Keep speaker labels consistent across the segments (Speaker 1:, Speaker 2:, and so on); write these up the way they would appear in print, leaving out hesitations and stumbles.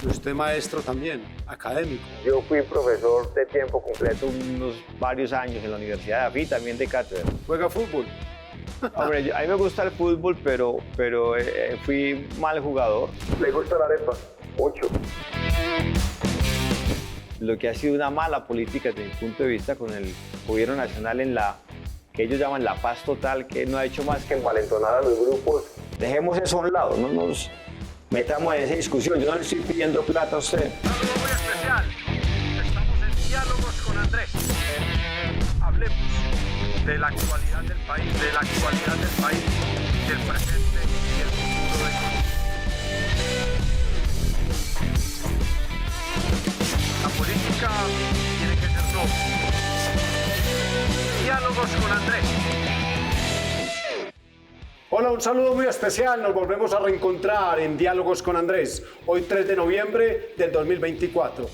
Speaker 1: Usted maestro también, académico.
Speaker 2: Yo fui profesor de tiempo completo unos varios años en la Universidad de AFI, también de cátedra.
Speaker 1: ¿Juega fútbol?
Speaker 2: Hombre, a mí me gusta el fútbol, pero fui mal jugador.
Speaker 3: ¿Le gusta la arepa? Mucho.
Speaker 2: Lo que ha sido una mala política desde mi punto de vista con el gobierno nacional en la que ellos llaman la paz total, que no ha hecho más que
Speaker 3: Envalentonar a los grupos.
Speaker 2: dejemos eso a un lado, no nos metamos en esa discusión. Yo no le estoy pidiendo plata a usted.
Speaker 4: Saludo muy especial. Estamos en Diálogos con Andrés. Hablemos de la actualidad del país, del presente y el futuro de Colombia. La política tiene que ser noble. Diálogos con Andrés.
Speaker 1: Hola, un saludo muy especial. Nos volvemos a reencontrar en Diálogos con Andrés, hoy 3 de noviembre del 2024.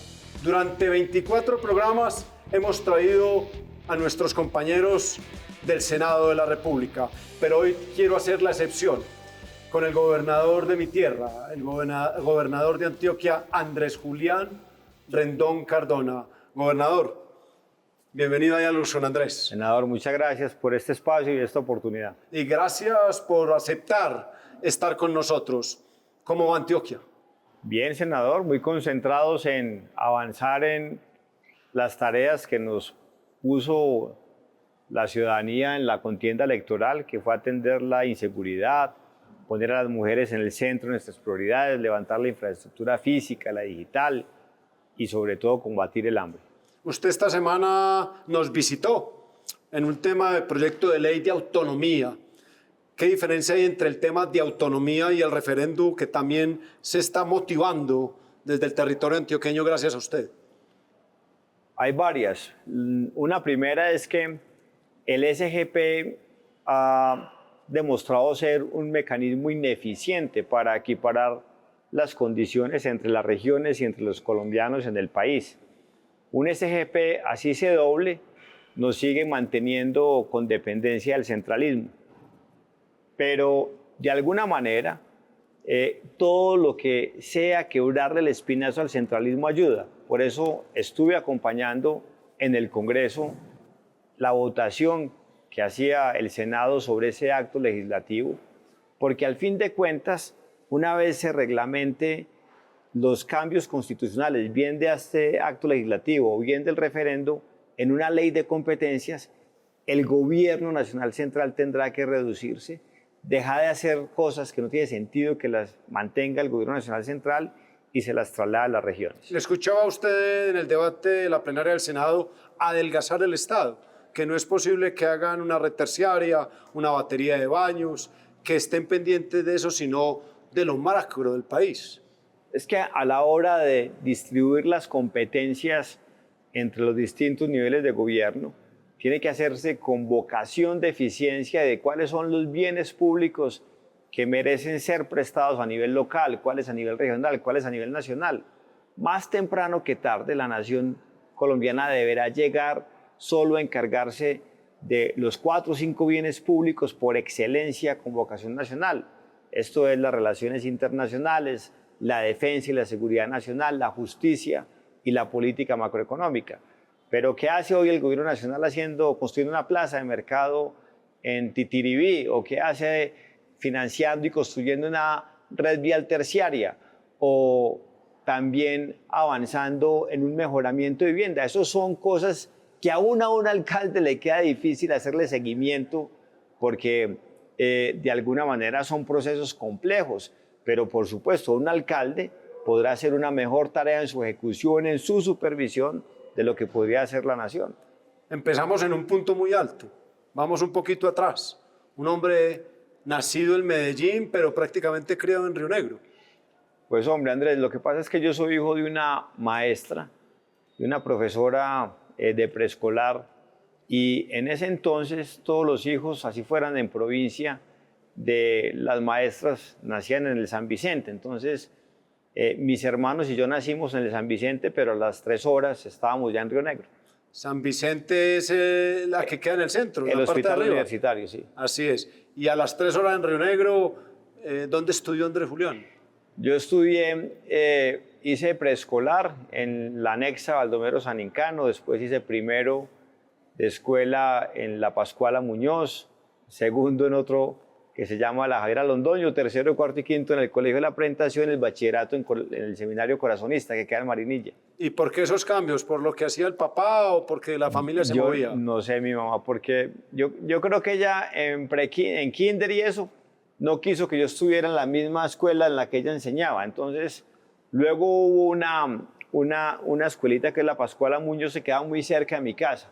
Speaker 1: Durante 24 programas hemos traído a nuestros compañeros del Senado de la República, pero hoy quiero hacer la excepción con el gobernador de mi tierra, el gobernador de Antioquia, Andrés Julián Rendón Cardona. Gobernador, bienvenido a Diálogos con Andrés.
Speaker 2: Senador, muchas gracias por este espacio y esta oportunidad.
Speaker 1: Y gracias por aceptar estar con nosotros. ¿Cómo va Antioquia?
Speaker 2: Bien, senador, muy concentrados en avanzar en las tareas que nos puso la ciudadanía en la contienda electoral, que fue atender la inseguridad, poner a las mujeres en el centro de nuestras prioridades, levantar la infraestructura física, la digital y sobre todo combatir el hambre.
Speaker 1: Usted esta semana nos visitó en un tema de proyecto de ley de autonomía. ¿Qué diferencia hay entre el tema de autonomía y el referéndum que también se está motivando desde el territorio antioqueño gracias a usted?
Speaker 2: Hay varias. Una primera es que el SGP ha demostrado ser un mecanismo ineficiente para equiparar las condiciones entre las regiones y entre los colombianos en el país. Un SGP, así se doble, nos sigue manteniendo con dependencia del centralismo. Pero de alguna manera, todo lo que sea quebrarle el espinazo al centralismo ayuda. Por eso estuve acompañando en el Congreso la votación que hacía el Senado sobre ese acto legislativo, porque al fin de cuentas, una vez se reglamente los cambios constitucionales, bien de este acto legislativo o bien del referendo, en una ley de competencias, el gobierno nacional central tendrá que reducirse, dejar de hacer cosas que no tiene sentido que las mantenga el gobierno nacional central y se las traslada a las regiones.
Speaker 1: Le escuchaba a usted en el debate de la plenaria del Senado adelgazar el Estado, que no es posible que hagan una red terciaria, una batería de baños, que estén pendientes de eso, sino de lo macro del país.
Speaker 2: Es que a la hora de distribuir las competencias entre los distintos niveles de gobierno, tiene que hacerse con vocación de eficiencia de cuáles son los bienes públicos que merecen ser prestados a nivel local, cuáles a nivel regional, cuáles a nivel nacional. Más temprano que tarde, la nación colombiana deberá llegar solo a encargarse de los 4 o 5 bienes públicos por excelencia con vocación nacional. Esto es las relaciones internacionales, la defensa y la seguridad nacional, la justicia y la política macroeconómica. Pero ¿qué hace hoy el gobierno nacional construyendo una plaza de mercado en Titiribí? ¿O qué hace financiando y construyendo una red vial terciaria? ¿O también avanzando en un mejoramiento de vivienda? Esas son cosas que aún a un alcalde le queda difícil hacerle seguimiento porque de alguna manera son procesos complejos. Pero por supuesto, un alcalde podrá hacer una mejor tarea en su ejecución, en su supervisión, de lo que podría hacer la nación.
Speaker 1: Empezamos en un punto muy alto, vamos un poquito atrás. Un hombre nacido en Medellín, pero prácticamente criado en Río Negro.
Speaker 2: Pues hombre, Andrés, lo que pasa es que yo soy hijo de una maestra, de una profesora de preescolar, y en ese entonces todos los hijos, así fueran en provincia, de las maestras nacían en el San Vicente. Entonces, mis hermanos y yo nacimos en el San Vicente, pero a las 3 horas estábamos ya en Río Negro.
Speaker 1: San Vicente es la que queda en el centro,
Speaker 2: El
Speaker 1: la parte de
Speaker 2: hospital
Speaker 1: arriba.
Speaker 2: universitario, sí.
Speaker 1: Así es. Y a las 3 horas en Río Negro, ¿dónde estudió Andrés Julián?
Speaker 2: Yo estudié, hice preescolar en la anexa Baldomero San Incano, después hice primero de escuela en la Pascuala Muñoz, segundo en otro que se llama la Javiera Londoño, tercero, cuarto y quinto en el Colegio de la Presentación, el bachillerato en el Seminario Corazonista que queda en Marinilla.
Speaker 1: ¿Y por qué esos cambios? ¿Por lo que hacía el papá o porque la familia se movía?
Speaker 2: No sé, mi mamá, porque yo creo que ella en kinder y eso no quiso que yo estuviera en la misma escuela en la que ella enseñaba. Entonces, luego hubo una escuelita que es la Pascuala Muñoz, se quedaba muy cerca de mi casa.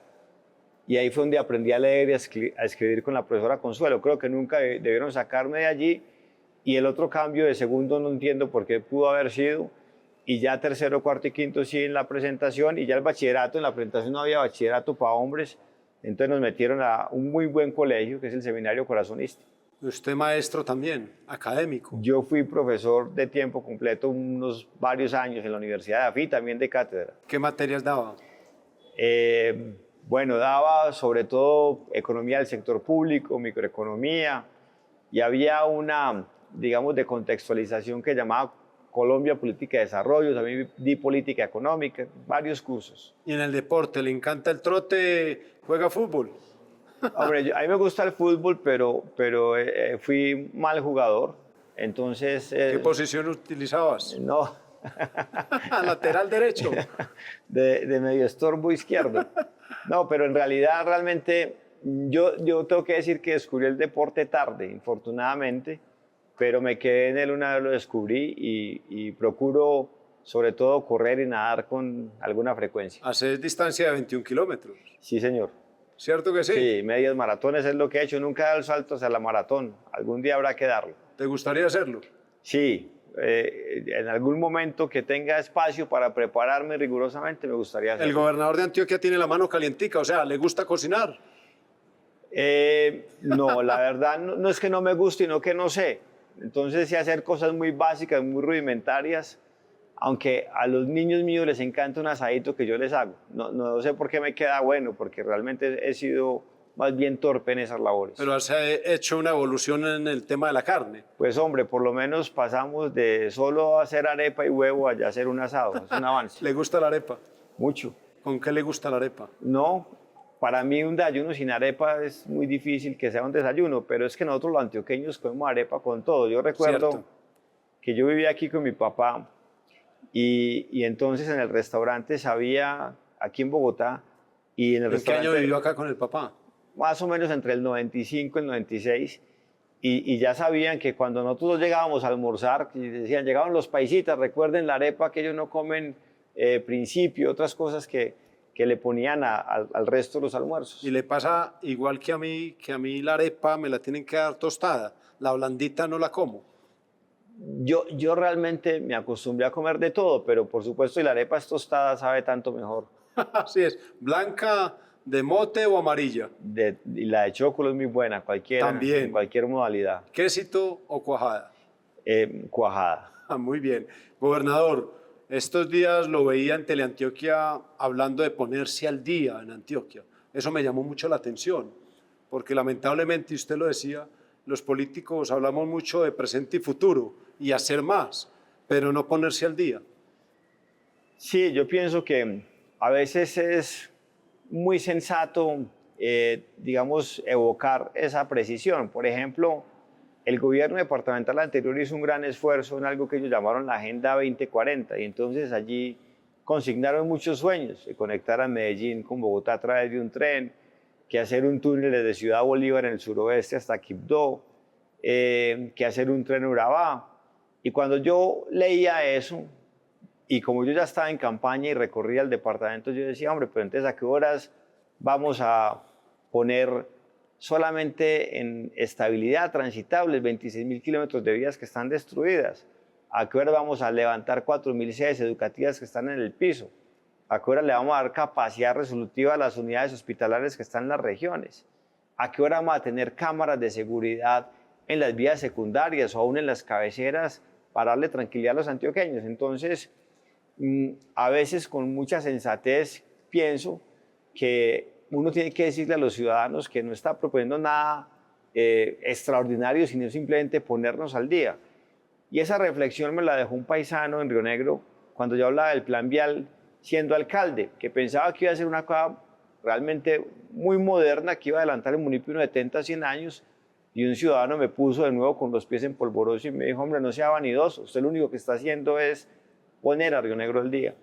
Speaker 2: Y ahí fue donde aprendí a leer y a escribir con la profesora Consuelo. Creo que nunca debieron sacarme de allí. Y el otro cambio de segundo no entiendo por qué pudo haber sido. Y ya tercero, cuarto y quinto sí en la presentación. Y ya el bachillerato, en la presentación no había bachillerato para hombres. Entonces nos metieron a un muy buen colegio, que es el Seminario Corazonista.
Speaker 1: Usted maestro también, académico.
Speaker 2: Yo fui profesor de tiempo completo varios años en la Universidad de AFI, también de cátedra.
Speaker 1: ¿Qué materias daba?
Speaker 2: Bueno, daba sobre todo economía del sector público, microeconomía, y había una, digamos, de contextualización que llamaba Colombia Política de Desarrollo, también di política económica, varios cursos.
Speaker 1: ¿Y en el deporte? ¿Le encanta el trote? ¿Juega fútbol?
Speaker 2: Hombre, a mí me gusta el fútbol, pero fui mal jugador, entonces...
Speaker 1: ¿Qué posición utilizabas?
Speaker 2: No.
Speaker 1: ¿Lateral derecho?
Speaker 2: De medio estorbo izquierdo. No, pero en realidad realmente yo tengo que decir que descubrí el deporte tarde, infortunadamente, pero me quedé en él una vez lo descubrí y procuro sobre todo correr y nadar con alguna frecuencia.
Speaker 1: ¿Haces distancia de 21 kilómetros?
Speaker 2: Sí, señor.
Speaker 1: ¿Cierto que sí?
Speaker 2: Sí, medias maratones es lo que he hecho. Nunca he dado el salto hacia la maratón. Algún día habrá que darlo.
Speaker 1: ¿Te gustaría hacerlo?
Speaker 2: Sí. En algún momento que tenga espacio para prepararme rigurosamente me gustaría hacerlo.
Speaker 1: El gobernador de Antioquia tiene la mano calientica, o sea, ¿le gusta cocinar?
Speaker 2: No, la verdad no es que no me guste, sino que no sé. Entonces sé hacer cosas muy básicas, muy rudimentarias, aunque a los niños míos les encanta un asadito que yo les hago. No sé por qué me queda bueno, porque realmente he sido más bien torpe en esas labores.
Speaker 1: Pero has hecho una evolución en el tema de la carne.
Speaker 2: Pues hombre, por lo menos pasamos de solo hacer arepa y huevo a ya hacer un asado. Es un avance.
Speaker 1: ¿Le gusta la arepa?
Speaker 2: Mucho.
Speaker 1: ¿Con qué le gusta la arepa?
Speaker 2: No, para mí un desayuno sin arepa es muy difícil que sea un desayuno, pero es que nosotros los antioqueños comemos arepa con todo. Yo recuerdo
Speaker 1: Cierto.
Speaker 2: que yo vivía aquí con mi papá y entonces en el restaurante sabía, aquí en Bogotá, y en el
Speaker 1: ¿En qué
Speaker 2: restaurante...
Speaker 1: año vivió acá con el papá?
Speaker 2: Más o menos entre el 95 y el 96, y ya sabían que cuando nosotros llegábamos a almorzar, y decían, llegaban los paisitas, recuerden la arepa que ellos no comen principio, otras cosas que le ponían al resto de los almuerzos.
Speaker 1: Y le pasa igual que a mí la arepa me la tienen que dar tostada, la blandita no la como.
Speaker 2: Yo realmente me acostumbré a comer de todo, pero por supuesto, y la arepa es tostada sabe tanto mejor.
Speaker 1: Así es, blanca, de mote o amarilla.
Speaker 2: Y la de chocolo es muy buena, cualquiera,
Speaker 1: También.
Speaker 2: en cualquier modalidad.
Speaker 1: ¿Quesito o cuajada?
Speaker 2: Cuajada.
Speaker 1: Muy bien. Gobernador, estos días lo veía en Teleantioquia hablando de ponerse al día en Antioquia. Eso me llamó mucho la atención, porque lamentablemente, usted lo decía, los políticos hablamos mucho de presente y futuro y hacer más, pero no ponerse al día.
Speaker 2: Sí, yo pienso que a veces es muy sensato, digamos, evocar esa precisión. Por ejemplo, el gobierno departamental anterior hizo un gran esfuerzo en algo que ellos llamaron la Agenda 2040 y entonces allí consignaron muchos sueños, de conectar a Medellín con Bogotá a través de un tren, que hacer un túnel desde Ciudad Bolívar en el suroeste hasta Quibdó, que hacer un tren Urabá. Y cuando yo leía eso, y como yo ya estaba en campaña y recorría el departamento, yo decía, hombre, pero entonces ¿a qué horas vamos a poner solamente en estabilidad transitable 26.000 kilómetros de vías que están destruidas? ¿A qué hora vamos a levantar 4.000 sedes educativas que están en el piso? ¿A qué hora le vamos a dar capacidad resolutiva a las unidades hospitalarias que están en las regiones? ¿A qué hora vamos a tener cámaras de seguridad en las vías secundarias o aún en las cabeceras para darle tranquilidad a los antioqueños? Entonces, a veces con mucha sensatez pienso que uno tiene que decirle a los ciudadanos que no está proponiendo nada extraordinario, sino simplemente ponernos al día. Y esa reflexión me la dejó un paisano en Río Negro cuando yo hablaba del plan vial siendo alcalde, que pensaba que iba a ser una cosa realmente muy moderna, que iba a adelantar el municipio unos 70, 100 años, y un ciudadano me puso de nuevo con los pies en polvoroso y me dijo, hombre, no sea vanidoso, usted lo único que está haciendo es poner a Río Negro al día.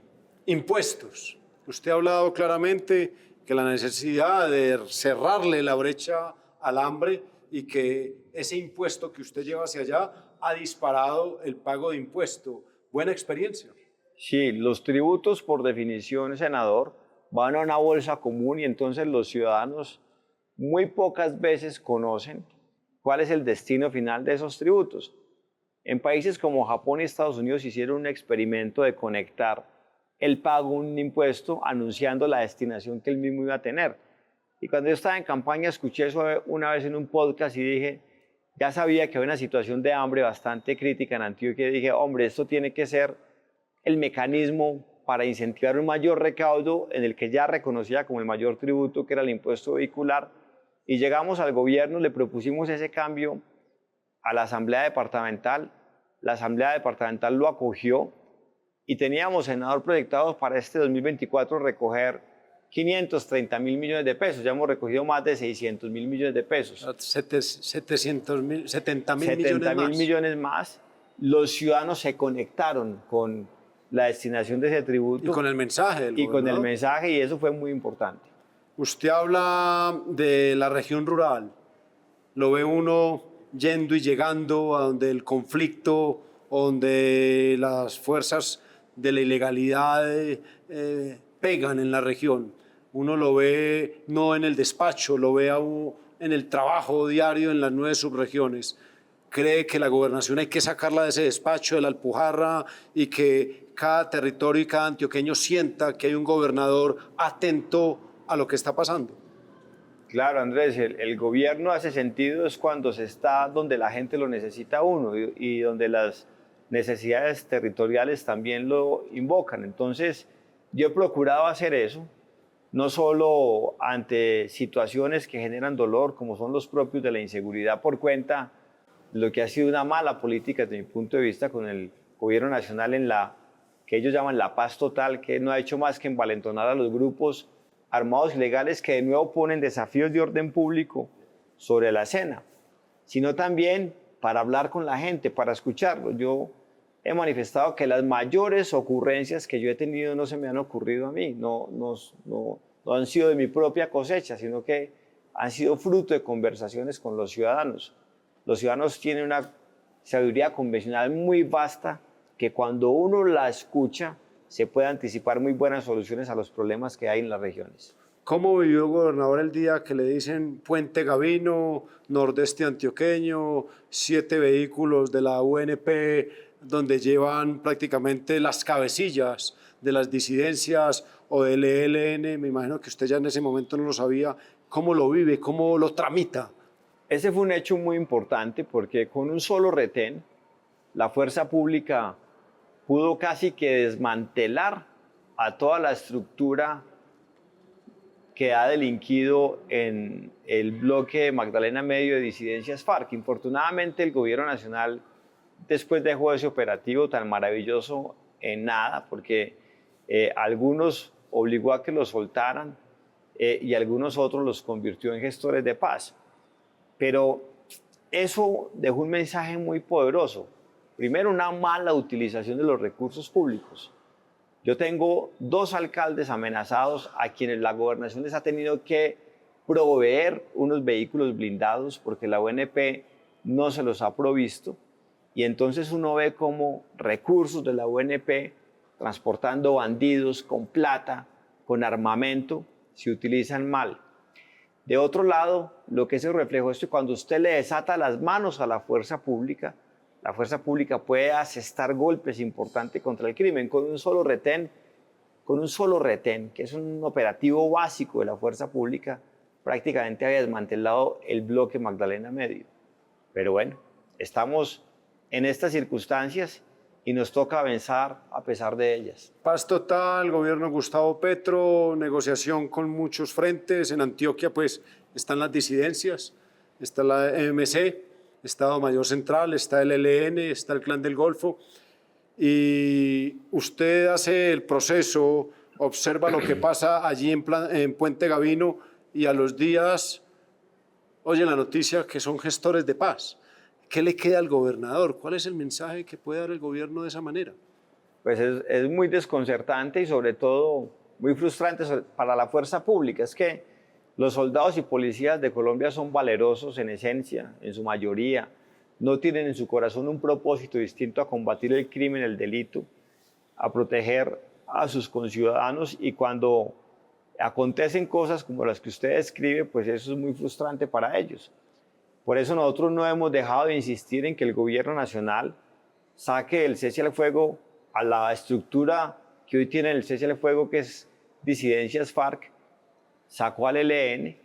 Speaker 1: Impuestos. Usted ha hablado claramente que la necesidad de cerrarle la brecha al hambre y que ese impuesto que usted lleva hacia allá ha disparado el pago de impuesto. Buena experiencia.
Speaker 2: Sí, los tributos por definición, senador, van a una bolsa común y entonces los ciudadanos muy pocas veces conocen cuál es el destino final de esos tributos. En países como Japón y Estados Unidos hicieron un experimento de conectar el pago de un impuesto anunciando la destinación que él mismo iba a tener. Y cuando yo estaba en campaña escuché eso una vez en un podcast y dije, ya sabía que había una situación de hambre bastante crítica en Antioquia y dije, hombre, esto tiene que ser el mecanismo para incentivar un mayor recaudo en el que ya reconocía como el mayor tributo, que era el impuesto vehicular. Y llegamos al gobierno, le propusimos ese cambio a la Asamblea Departamental. La Asamblea Departamental lo acogió y teníamos, senador, proyectados para este 2024 recoger 530 mil millones de pesos. Ya hemos recogido más de 600 mil millones de pesos.
Speaker 1: 70 mil
Speaker 2: 70
Speaker 1: millones
Speaker 2: mil
Speaker 1: más.
Speaker 2: millones más. Los ciudadanos se conectaron con la destinación de ese tributo.
Speaker 1: Y con el mensaje del
Speaker 2: Y con el
Speaker 1: gobernador.
Speaker 2: mensaje, y eso fue muy importante.
Speaker 1: Usted habla de la región rural. Lo ve uno yendo y llegando a donde el conflicto, donde las fuerzas de la ilegalidad pegan en la región. Uno lo ve no en el despacho, lo ve en el trabajo diario en las 9 subregiones. Cree que la gobernación hay que sacarla de ese despacho, de la Alpujarra, y que cada territorio y cada antioqueño sienta que hay un gobernador atento a lo que está pasando.
Speaker 2: Claro, Andrés, el gobierno hace sentido es cuando se está donde la gente lo necesita a uno y donde las necesidades territoriales también lo invocan. Entonces, yo he procurado hacer eso, no solo ante situaciones que generan dolor, como son los propios de la inseguridad por cuenta de lo que ha sido una mala política desde mi punto de vista con el gobierno nacional en la que ellos llaman la paz total, que no ha hecho más que envalentonar a los grupos armados ilegales que de nuevo ponen desafíos de orden público sobre la escena, sino también para hablar con la gente, para escucharlo. Yo he manifestado que las mayores ocurrencias que yo he tenido no se me han ocurrido a mí, no han sido de mi propia cosecha, sino que han sido fruto de conversaciones con los ciudadanos. Los ciudadanos tienen una sabiduría convencional muy vasta que cuando uno la escucha se puede anticipar muy buenas soluciones a los problemas que hay en las regiones.
Speaker 1: ¿Cómo vivió, gobernador, el día que le dicen Puente Gavino, Nordeste Antioqueño, 7 vehículos de la UNP, donde llevan prácticamente las cabecillas de las disidencias o del ELN? Me imagino que usted ya en ese momento no lo sabía. ¿Cómo lo vive? ¿Cómo lo tramita?
Speaker 2: Ese fue un hecho muy importante porque con un solo retén, la fuerza pública pudo casi que desmantelar a toda la estructura que ha delinquido en el bloque Magdalena Medio de disidencias FARC. Infortunadamente el gobierno nacional después dejó ese operativo tan maravilloso en nada, porque algunos obligó a que los soltaran y algunos otros los convirtió en gestores de paz. Pero eso dejó un mensaje muy poderoso. Primero, una mala utilización de los recursos públicos. Yo tengo 2 alcaldes amenazados a quienes la gobernación les ha tenido que proveer unos vehículos blindados porque la UNP no se los ha provisto. Y entonces uno ve cómo recursos de la UNP, transportando bandidos con plata, con armamento, se utilizan mal. De otro lado, lo que se reflejó es que cuando usted le desata las manos a la fuerza pública puede asestar golpes importantes contra el crimen con un solo retén, que es un operativo básico de la fuerza pública, prácticamente había desmantelado el bloque Magdalena Medio. Pero bueno, estamos en estas circunstancias y nos toca avanzar a pesar de ellas.
Speaker 1: Paz total, gobierno Gustavo Petro, negociación con muchos frentes. En Antioquia pues están las disidencias, está la EMC, Estado Mayor Central, está el ELN, está el Clan del Golfo, y usted hace el proceso, observa lo que pasa allí en Puente Gavino y a los días oye la noticia que son gestores de paz. ¿Qué le queda al gobernador? ¿Cuál es el mensaje que puede dar el gobierno de esa manera?
Speaker 2: Pues es muy desconcertante y sobre todo muy frustrante para la fuerza pública. Es que los soldados y policías de Colombia son valerosos en esencia, en su mayoría. No tienen en su corazón un propósito distinto a combatir el crimen, el delito, a proteger a sus conciudadanos, y cuando acontecen cosas como las que usted describe, pues eso es muy frustrante para ellos. Por eso nosotros no hemos dejado de insistir en que el gobierno nacional saque el cese al fuego a la estructura que hoy tiene el cese al fuego, que es disidencias FARC, sacó al ELN,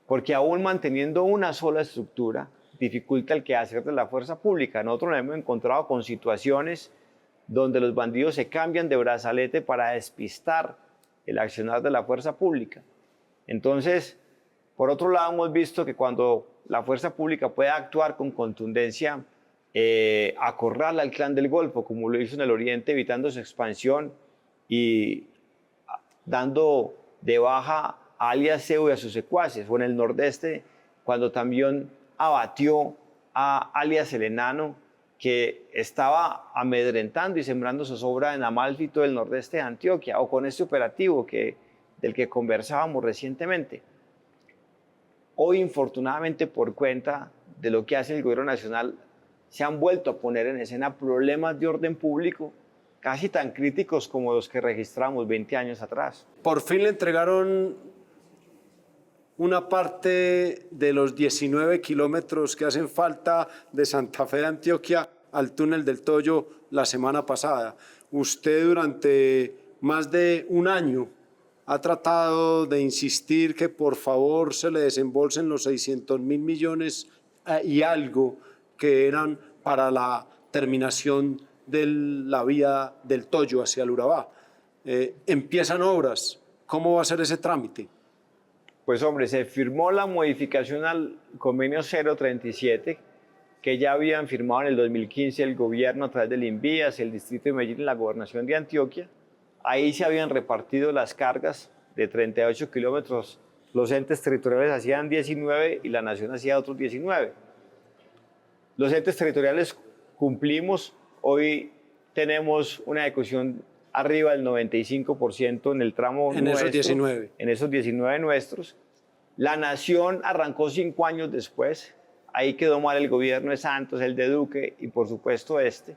Speaker 2: porque aún manteniendo una sola estructura dificulta el quehacer de la fuerza pública. Nosotros nos hemos encontrado con situaciones donde los bandidos se cambian de brazalete para despistar el accionar de la fuerza pública. Entonces, por otro lado, hemos visto que cuando la fuerza pública puede actuar con contundencia, acorrala al Clan del Golfo, como lo hizo en el Oriente, evitando su expansión y dando de baja a alias Seu y a sus secuaces, o en el Nordeste, cuando también abatió a alias el Enano, que estaba amedrentando y sembrando zozobra en Amalfi y todo el Nordeste de Antioquia, o con este operativo del que conversábamos recientemente. Hoy, infortunadamente, por cuenta de lo que hace el gobierno nacional, se han vuelto a poner en escena problemas de orden público casi tan críticos como los que registramos 20 años atrás.
Speaker 1: Por fin le entregaron una parte de los 19 kilómetros que hacen falta de Santa Fe de Antioquia al túnel del Toyo la semana pasada. Usted durante más de un año ha tratado de insistir que por favor se le desembolsen los 600.000 millones y algo que eran para la terminación de la vía del Toyo hacia el Urabá. Empiezan obras. ¿Cómo va a ser ese trámite?
Speaker 2: Pues hombre, se firmó la modificación al convenio 037 que ya habían firmado en el 2015 el gobierno a través del INVIAS, el distrito de Medellín y la gobernación de Antioquia. Ahí se habían repartido las cargas de 38 kilómetros. Los entes territoriales hacían 19 y la nación hacía otros 19. Los entes territoriales cumplimos. Hoy tenemos una ejecución arriba del 95% en el tramo
Speaker 1: en nuestro, esos 19.
Speaker 2: En esos 19 nuestros. La nación arrancó 5 años después. Ahí quedó mal el gobierno de Santos, el de Duque y por supuesto este.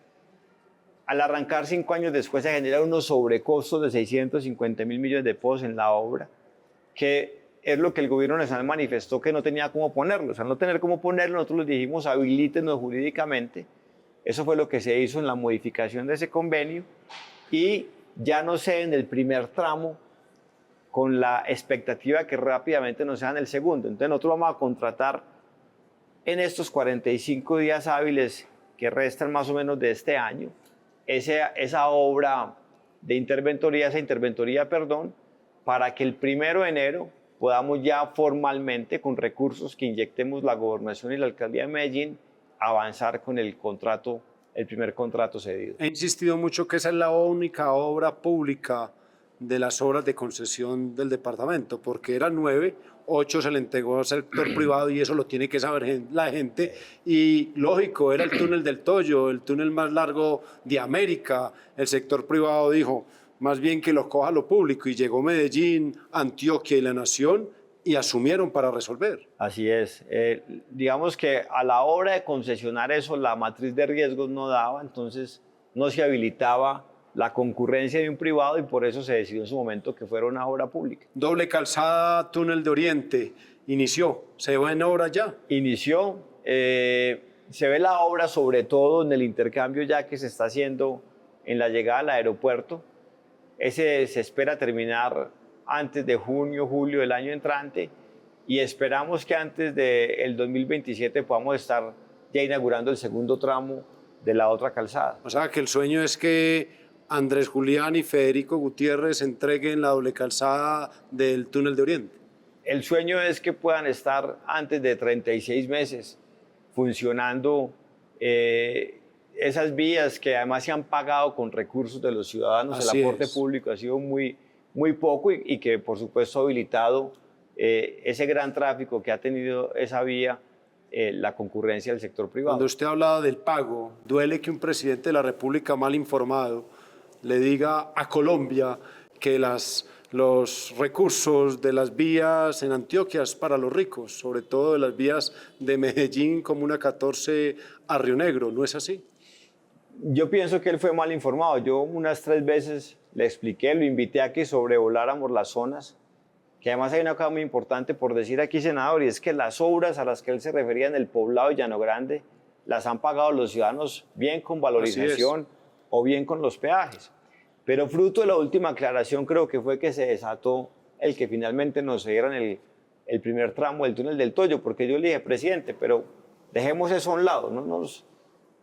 Speaker 2: Al arrancar 5 años después se generan unos sobrecostos de 650.000 millones de pesos en la obra, que es lo que el gobierno nacional manifestó que no tenía cómo ponerlo. O sea, no tener cómo ponerlo, nosotros les dijimos habilítenos jurídicamente. Eso fue lo que se hizo en la modificación de ese convenio y ya no sé en el primer tramo con la expectativa que rápidamente nos sea en el segundo. Entonces nosotros vamos a contratar en estos 45 días hábiles que restan más o menos de este año esa obra de interventoría, para que el 1 de enero podamos ya formalmente, con recursos que inyectemos la gobernación y la alcaldía de Medellín, avanzar con el contrato, el primer contrato cedido.
Speaker 1: He insistido mucho que esa es la única obra pública de las obras de concesión del departamento, porque eran 9, 8 se le entregó al sector privado y eso lo tiene que saber la gente. Y lógico, era el túnel del Toyo, el túnel más largo de América. El sector privado dijo, más bien que lo coja lo público, y llegó Medellín, Antioquia y la Nación y asumieron para resolver.
Speaker 2: Así es. Digamos que a la hora de concesionar eso, la matriz de riesgos no daba, entonces no se habilitaba la concurrencia de un privado y por eso se decidió en su momento que fuera una obra pública.
Speaker 1: Doble calzada, túnel de Oriente, inició. ¿Se ve en obra ya?
Speaker 2: Inició. Se ve la obra sobre todo en el intercambio ya que se está haciendo en la llegada al aeropuerto. Ese se espera terminar antes de junio, julio del año entrante y esperamos que antes del 2027 podamos estar ya inaugurando el segundo tramo de la otra calzada.
Speaker 1: O sea que el sueño es que Andrés Julián y Federico Gutiérrez entreguen la doble calzada del túnel de Oriente.
Speaker 2: El sueño es que puedan estar antes de 36 meses funcionando esas vías que además se han pagado con recursos de los ciudadanos.
Speaker 1: Así
Speaker 2: el aporte
Speaker 1: es.
Speaker 2: público ha sido muy poco y que por supuesto ha habilitado ese gran tráfico que ha tenido esa vía, la concurrencia del sector privado.
Speaker 1: Cuando usted hablaba del pago, duele que un presidente de la República mal informado le diga a Colombia que los recursos de las vías en Antioquia es para los ricos, sobre todo de las vías de Medellín, Comuna 14 a Río Negro. ¿No es así?
Speaker 2: Yo pienso que él fue mal informado. Yo unas 3 veces le expliqué, lo invité a que sobrevoláramos las zonas, que además hay una cosa muy importante por decir aquí, senador, y es que las obras a las que él se refería en el poblado de Llano Grande las han pagado los ciudadanos bien con valorización o bien con los peajes. Pero fruto de la última aclaración creo que fue que se desató el que finalmente nos dieran el primer tramo del túnel del Toyo, porque yo le dije, presidente, pero dejemos eso a un lado, no nos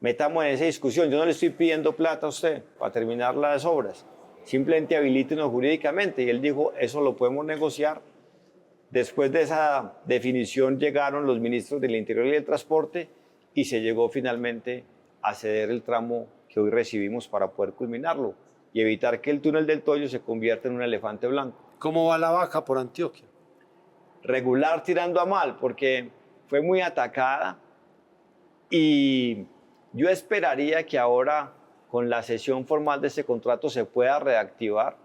Speaker 2: metamos en esa discusión. Yo no le estoy pidiendo plata a usted para terminar las obras, simplemente habilítenos jurídicamente. Y él dijo, eso lo podemos negociar. Después de esa definición llegaron los ministros del Interior y del Transporte y se llegó finalmente a ceder el tramo que hoy recibimos para poder culminarlo y evitar que el túnel del Toyo se convierta en un elefante blanco.
Speaker 1: ¿Cómo va la vaca por Antioquia?
Speaker 2: Regular tirando a mal, porque fue muy atacada y yo esperaría que ahora con la cesión formal de este contrato se pueda reactivar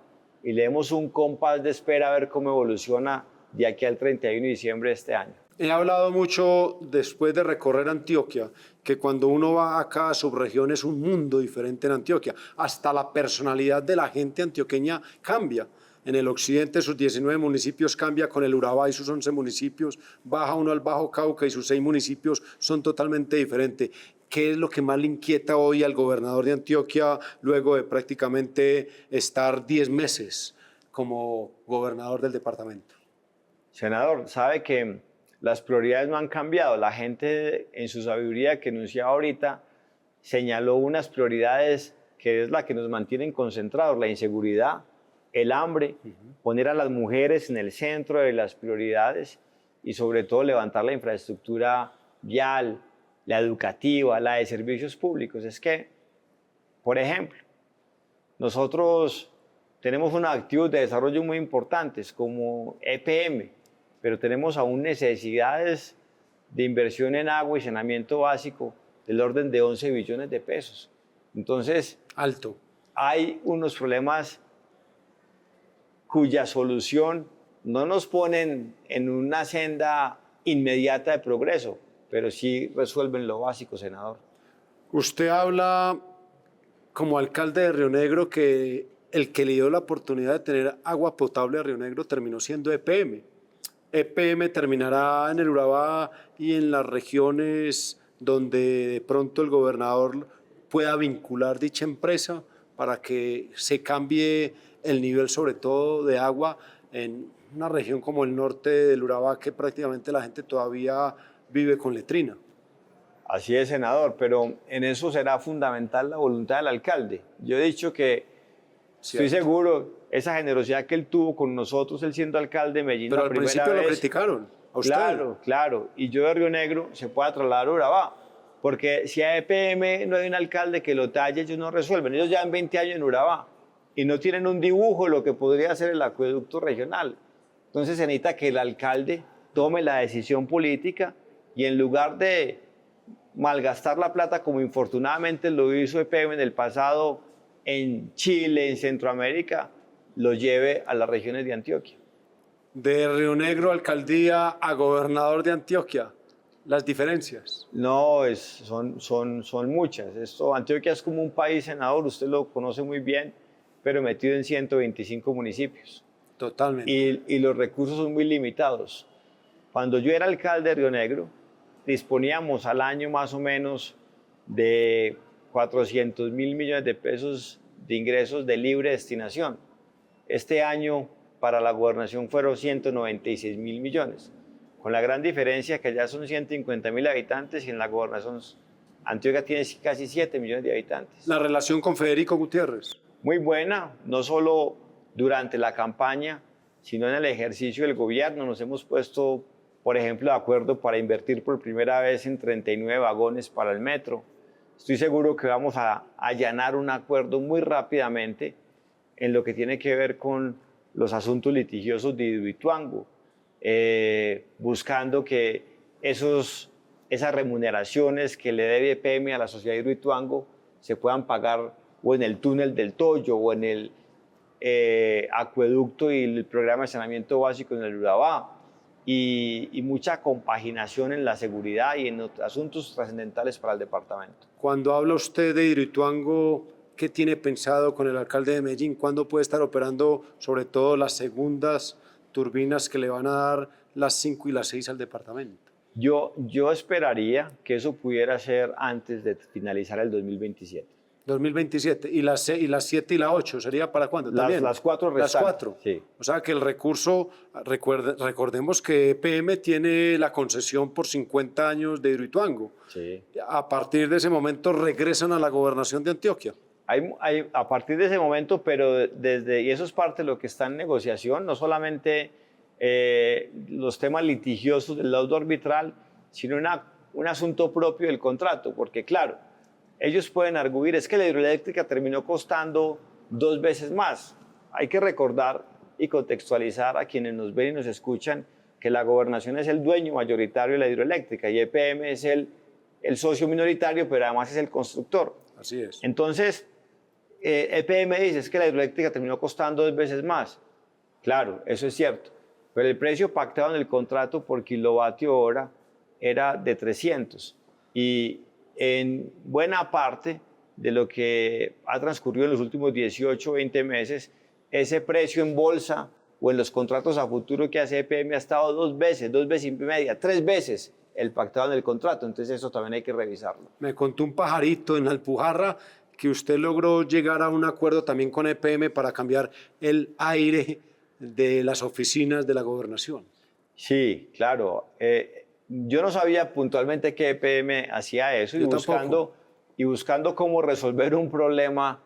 Speaker 2: y le demos un compás de espera a ver cómo evoluciona de aquí al 31 de diciembre de este año.
Speaker 1: He hablado mucho después de recorrer Antioquia, que cuando uno va a cada subregión es un mundo diferente en Antioquia. Hasta la personalidad de la gente antioqueña cambia. En el occidente sus 19 municipios cambia con el Urabá y sus 11 municipios. Baja uno al Bajo Cauca y sus 6 municipios son totalmente diferentes. ¿Qué es lo que más le inquieta hoy al gobernador de Antioquia luego de prácticamente estar 10 meses como gobernador del departamento?
Speaker 2: Senador, sabe que las prioridades no han cambiado. La gente en su sabiduría que enunciaba ahorita señaló unas prioridades que es la que nos mantienen concentrados, la inseguridad, el hambre, poner a las mujeres en el centro de las prioridades y sobre todo levantar la infraestructura vial, la educativa, la de servicios públicos. Es que, por ejemplo, nosotros tenemos unos activos de desarrollo muy importantes como EPM, pero tenemos aún necesidades de inversión en agua y saneamiento básico del orden de 11 billones de pesos. Entonces,
Speaker 1: alto.
Speaker 2: Hay unos problemas cuya solución no nos ponen en una senda inmediata de progreso, pero sí resuelven lo básico, senador.
Speaker 1: Usted habla como alcalde de Río Negro que el que le dio la oportunidad de tener agua potable a Río Negro terminó siendo EPM. EPM terminará en el Urabá y en las regiones donde de pronto el gobernador pueda vincular dicha empresa para que se cambie el nivel, sobre todo de agua, en una región como el norte del Urabá, que prácticamente la gente todavía vive con letrina.
Speaker 2: Así es, senador, pero en eso será fundamental la voluntad del alcalde. Yo he dicho que estoy seguro, esa generosidad que él tuvo con nosotros, él siendo alcalde de Medellín
Speaker 1: pero
Speaker 2: la primera vez. Pero al
Speaker 1: principio lo criticaron, a usted.
Speaker 2: Claro, claro, y yo de Río Negro se pueda trasladar a Urabá, porque si a EPM no hay un alcalde que lo talle, ellos no resuelven. Ellos llevan 20 años en Urabá y no tienen un dibujo de lo que podría ser el acueducto regional. Entonces se necesita que el alcalde tome la decisión política y en lugar de malgastar la plata como infortunadamente lo hizo EPM en el pasado en Chile, en Centroamérica, lo lleve a las regiones de Antioquia.
Speaker 1: De Río Negro, alcaldía, a gobernador de Antioquia, las diferencias.
Speaker 2: No, son muchas. Antioquia es como un país, senador, usted lo conoce muy bien, pero metido en 125 municipios.
Speaker 1: Totalmente.
Speaker 2: Y los recursos son muy limitados. Cuando yo era alcalde de Río Negro, disponíamos al año más o menos de 400.000 millones de pesos de ingresos de libre destinación. Este año para la gobernación fueron 196.000 millones, con la gran diferencia que ya son 150.000 habitantes y en la gobernación Antioquia tiene casi 7 millones de habitantes.
Speaker 1: La relación con Federico Gutiérrez.
Speaker 2: Muy buena, no solo durante la campaña, sino en el ejercicio del gobierno. Nos hemos puesto por ejemplo, de acuerdo para invertir por primera vez en 39 vagones para el metro. Estoy seguro que vamos a allanar un acuerdo muy rápidamente en lo que tiene que ver con los asuntos litigiosos de Hidroituango, buscando que esas remuneraciones que le debe EPM a la sociedad de Hidroituango se puedan pagar o en el túnel del Toyo o en el acueducto y el programa de saneamiento básico en el Urabá, y mucha compaginación en la seguridad y en asuntos trascendentales para el departamento.
Speaker 1: Cuando habla usted de Hidroituango, ¿qué tiene pensado con el alcalde de Medellín? ¿Cuándo puede estar operando sobre todo las segundas turbinas que le van a dar las 5 y las 6 al departamento?
Speaker 2: Yo esperaría que eso pudiera ser antes de finalizar el 2027.
Speaker 1: 2027. ¿Y las 7 y la 8 sería para cuándo? ¿También?
Speaker 2: Las 4 restantes.
Speaker 1: Las 4.
Speaker 2: Sí.
Speaker 1: O sea que el recurso, recordemos que EPM tiene la concesión por 50 años de Hidroituango.
Speaker 2: Sí.
Speaker 1: A partir de ese momento regresan a la gobernación de Antioquia.
Speaker 2: A partir de ese momento, pero y eso es parte de lo que está en negociación, no solamente los temas litigiosos del laudo arbitral, sino un asunto propio del contrato, porque claro, ellos pueden arguir, es que la hidroeléctrica terminó costando 2 veces más. Hay que recordar y contextualizar a quienes nos ven y nos escuchan que la gobernación es el dueño mayoritario de la hidroeléctrica y EPM es el socio minoritario, pero además es el constructor.
Speaker 1: Así es.
Speaker 2: Entonces, EPM dice es que la hidroeléctrica terminó costando 2 veces más. Claro, eso es cierto, pero el precio pactado en el contrato por kilovatio hora era de 300 y en buena parte de lo que ha transcurrido en los últimos 18 o 20 meses, ese precio en bolsa o en los contratos a futuro que hace EPM ha estado 2 veces y media, 3 veces el pactado en el contrato. Entonces eso también hay que revisarlo.
Speaker 1: Me contó un pajarito en Alpujarra que usted logró llegar a un acuerdo también con EPM para cambiar el aire de las oficinas de la gobernación.
Speaker 2: Sí, claro. Yo no sabía puntualmente que EPM hacía eso y buscando cómo resolver un problema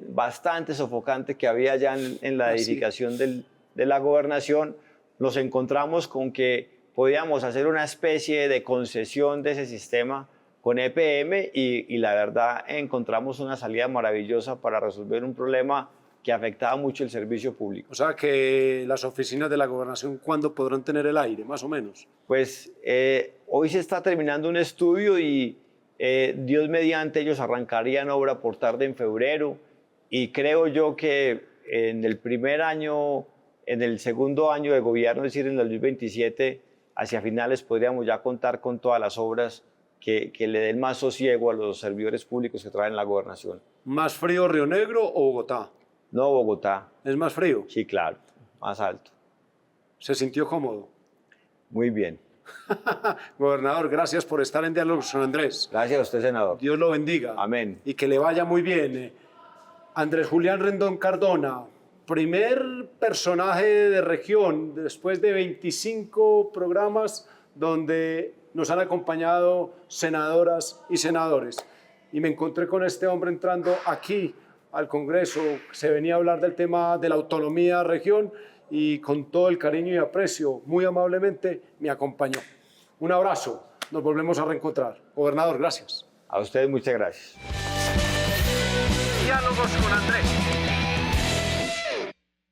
Speaker 2: bastante sofocante que había ya en la edificación de la gobernación, nos encontramos con que podíamos hacer una especie de concesión de ese sistema con EPM y la verdad encontramos una salida maravillosa para resolver un problema que afectaba mucho el servicio público.
Speaker 1: O sea que las oficinas de la gobernación, ¿cuándo podrán tener el aire, más o menos?
Speaker 2: Pues hoy se está terminando un estudio y Dios mediante ellos arrancarían obra por tarde en febrero y creo yo que en el primer año, en el segundo año de gobierno, es decir, en el 2027, hacia finales podríamos ya contar con todas las obras que le den más sosiego a los servidores públicos que trabajan en la gobernación.
Speaker 1: ¿Más frío Río Negro o Bogotá?
Speaker 2: No, Bogotá.
Speaker 1: ¿Es más frío?
Speaker 2: Sí, claro, más alto.
Speaker 1: ¿Se sintió cómodo?
Speaker 2: Muy bien.
Speaker 1: Gobernador, gracias por estar en Diálogos con Andrés.
Speaker 2: Gracias a usted, senador.
Speaker 1: Dios lo bendiga.
Speaker 2: Amén.
Speaker 1: Y que le vaya muy bien. Andrés Julián Rendón Cardona, primer personaje de región después de 25 programas donde nos han acompañado senadoras y senadores. Y me encontré con este hombre entrando aquí al Congreso. Se venía a hablar del tema de la autonomía región y con todo el cariño y aprecio, muy amablemente, me acompañó. Un abrazo, nos volvemos a reencontrar. Gobernador, gracias.
Speaker 2: A ustedes muchas gracias.
Speaker 4: Diálogos con Andrés.